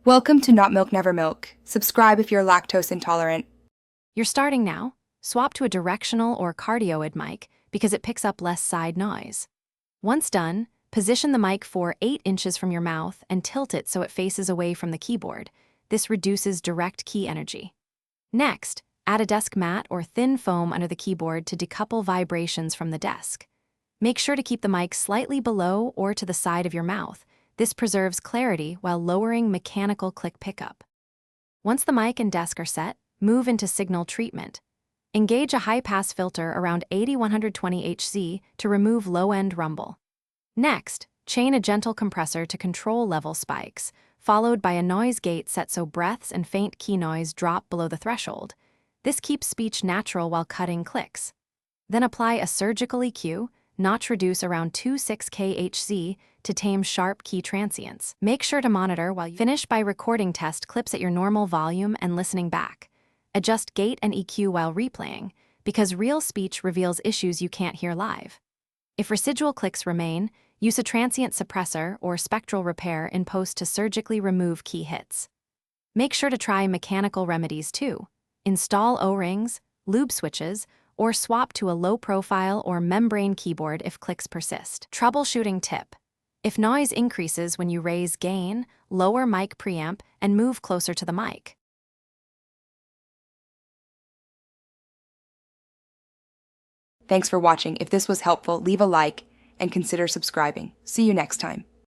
Welcome to Not Milk Never Milk. Subscribe if you're lactose intolerant. You're starting now? Swap to a directional or cardioid mic because it picks up less side noise. Once done, position the mic for 8 inches from your mouth and tilt it so it faces away from the keyboard. This reduces direct key energy. Next, add a desk mat or thin foam under the keyboard to decouple vibrations from the desk. Make sure to keep the mic slightly below or to the side of your mouth. This preserves clarity while lowering mechanical click pickup. Once the mic and desk are set, move into signal treatment. Engage a high-pass filter around 80-120 Hz to remove low-end rumble. Next, chain a gentle compressor to control level spikes, followed by a noise gate set so breaths and faint key noise drop below the threshold. This keeps speech natural while cutting clicks. Then apply a surgical EQ, notch reduce around 26 kHz to tame sharp key transients. Make sure to monitor while you finish by recording test clips at your normal volume and listening back. Adjust gate and EQ while replaying, because real speech reveals issues you can't hear live. If residual clicks remain, use a transient suppressor or spectral repair in post to surgically remove key hits. Make sure to try mechanical remedies too. Install O-rings, lube switches, or swap to a low-profile or membrane keyboard if clicks persist. Troubleshooting tip: if noise increases when you raise gain, lower mic preamp and move closer to the mic. Thanks for watching. If this was helpful, leave a like and consider subscribing. See you next time.